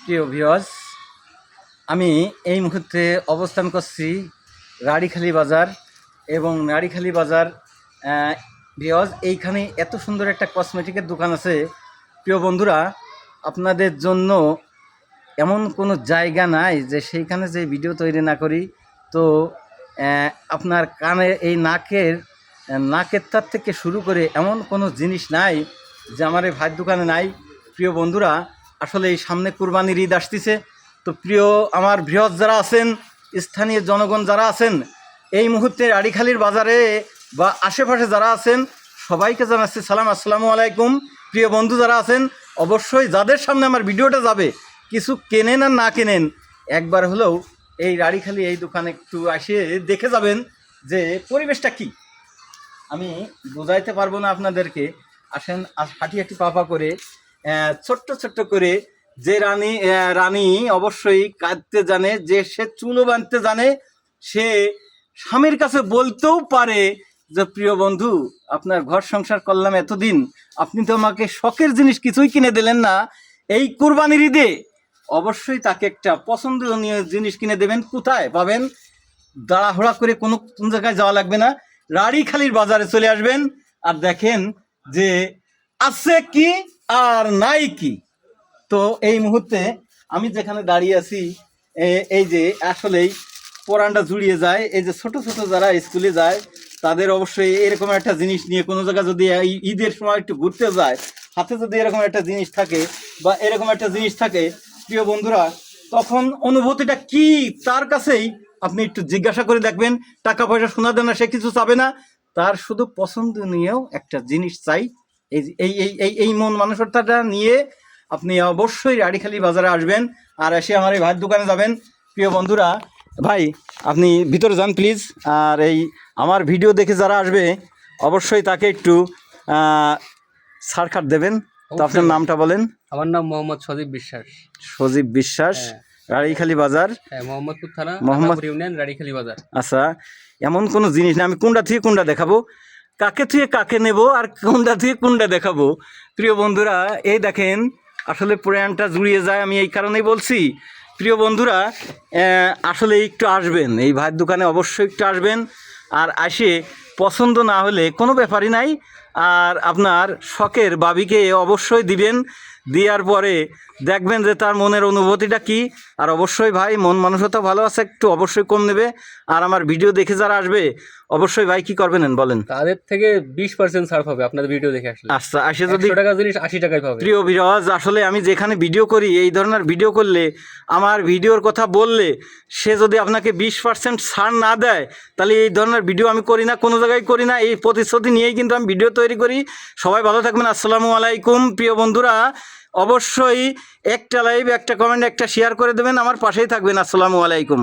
প্রিয় ভিউয়ার্স, আমি এই মুহূর্তে অবস্থান করছি রাড়ীখালী বাজার এবং রাড়ীখালী বাজার ভিউয়ার্স, এইখানে এত সুন্দর একটা কসমেটিকের দোকান আছে। প্রিয় বন্ধুরা, আপনাদের জন্য এমন কোনো জায়গা নাই যে সেইখানে যে ভিডিও তৈরি না করি। তো আপনার কানে এই নাকের তার থেকে শুরু করে এমন কোনো জিনিস নাই যে আমার এই ভাইয়ের দোকানে নাই। প্রিয় বন্ধুরা, আসলে এই সামনে কুরবানির ঈদ আসতেছে। তো প্রিয় আমার বৃহৎ যারা আছেন, স্থানীয় জনগণ যারা আছেন, এই মুহূর্তে রাড়ীখালীর বাজারে বা আশেপাশে যারা আছেন, সবাইকে জানাচ্ছি সালাম, আসসালামু আলাইকুম। প্রিয় বন্ধু যারা আছেন, অবশ্যই যাদের সামনে আমার ভিডিওটা যাবে, কিছু কেনেন আর না কেনেন, একবার হলেও এই রাড়ীখালী এই দোকানে একটু এসে দেখে যাবেন যে পরিবেশটা কি। আমি বোঝাইতে পারবো না আপনাদেরকে। আসেন, হাঁটি হাঁটি পাপা করে ছোট্ট ছোট্ট করে যে রানী অবশ্যই কাঁদতে জানে, যে সে চুলো বাঁধতে জানে, সে স্বামীর কাছে বলতেও পারে যে প্রিয় বন্ধু, আপনার ঘর সংসার করলাম এতদিন, আপনি তো আমাকে শখের জিনিস কিছুই কিনে দিলেন না। এই কুরবানির ঈদে অবশ্যই তাকে একটা পছন্দনীয় জিনিস কিনে দেবেন। কোথায় পাবেন? দাঁড়াহোড়া করে কোন জায়গায় যাওয়া লাগবে না, রাড়ীখালীর বাজারে চলে আসবেন আর দেখেন যে আছে কি আর নাই কি। তো এই মুহূর্তে আমি যেখানে দাঁড়িয়ে আছি, এই যে আসলেই পরানটা জুড়িয়ে যায়। এই যে ছোট ছোট যারা স্কুলে যায়, তাদের অবশ্যই এরকম একটা জিনিস নিয়ে কোনো জায়গায় যদি এই ঈদের সময় একটু ঘুরতে যায়, হাতে যদি এরকম একটা জিনিস থাকে বা এরকম একটা জিনিস থাকে, প্রিয় বন্ধুরা, তখন অনুভূতিটা কি তার কাছেই আপনি একটু জিজ্ঞাসা করে দেখবেন। টাকা পয়সা শোনা দেন না, সে কিছু চাবে না, তার শুধু পছন্দনীয় একটা জিনিস চাই। এই এই এই এই এই মন মানসিকতাটা নিয়ে আপনি অবশ্যই রাড়ীখালী বাজারে আসবেন আর এসে আমার এই ভাইয়ের দোকানে যাবেন। প্রিয় বন্ধুরা, ভাই আপনি ভিতরে যান প্লিজ। আর এই আমার ভিডিও দেখে যারা আসবে, অবশ্যই তাকে একটু ছাড়খাট দেবেন। তো আপনার নামটা বলেন। আমার নাম মোহাম্মদ সজীব বিশ্বাস। সজীব বিশ্বাস, রাড়ীখালী বাজার, মোহাম্মদপুর থানা, মোহাম্মদ ইউনিয়ন, রাড়ীখালী বাজার। আচ্ছা, এমন কোনো জিনিস না আমি কোনটা থেকে কোনটা দেখাবো, কাকে থেকে কাকে নেব আর কোনটা থেকে কোনটা দেখাবো। প্রিয় বন্ধুরা, এই দেখেন আসলে পুরানটা জুড়িয়ে যায়। আমি এই কারণেই বলছি, প্রিয় বন্ধুরা, আসলে একটু আসবেন এই ভাইয়ের দোকানে, অবশ্যই একটু আসবেন। আর আসে পছন্দ না হলে কোনো ব্যাপারই নাই, আর আপনার শখের বাবিকে অবশ্যই দিবেন। দেওয়ার পরে দেখবেন যে তার মনের অনুভূতিটা কি। আর অবশ্যই ভাই মন মানসিকতা ভালো আছে, একটু অবশ্যই কম নেবে। আর আমার ভিডিও দেখে যারা আসবে, অবশ্যই ভাই কি করবেন বলেন? তাদের থেকে 20% ছাড় পাবে আপনাদের ভিডিও দেখে আসলে। আচ্ছা, আসে যদি 100 টাকা জিনিস 80 টাকায় পাবে। প্রিয় ভিউয়ার্স, আসলে আমি যেখানে ভিডিও করি, এই ধরনের ভিডিও করলে, আমার ভিডিওর কথা বললে, সে যদি আপনাকে 20% ছাড় না দেয়, তাহলে এই ধরনের ভিডিও আমি করি না, কোনো জায়গায় করি না। এই প্রতিশ্রুতি নিয়েই কিন্তু আমি ভিডিও তৈরি করি। সবাই ভালো থাকবেন, আসসালামু আলাইকুম। প্রিয় বন্ধুরা, অবশ্যই একটা লাইভ, একটা কমেন্ট, একটা শেয়ার করে দেবেন, আমার পাশেই থাকবেন। আসসালামু আলাইকুম।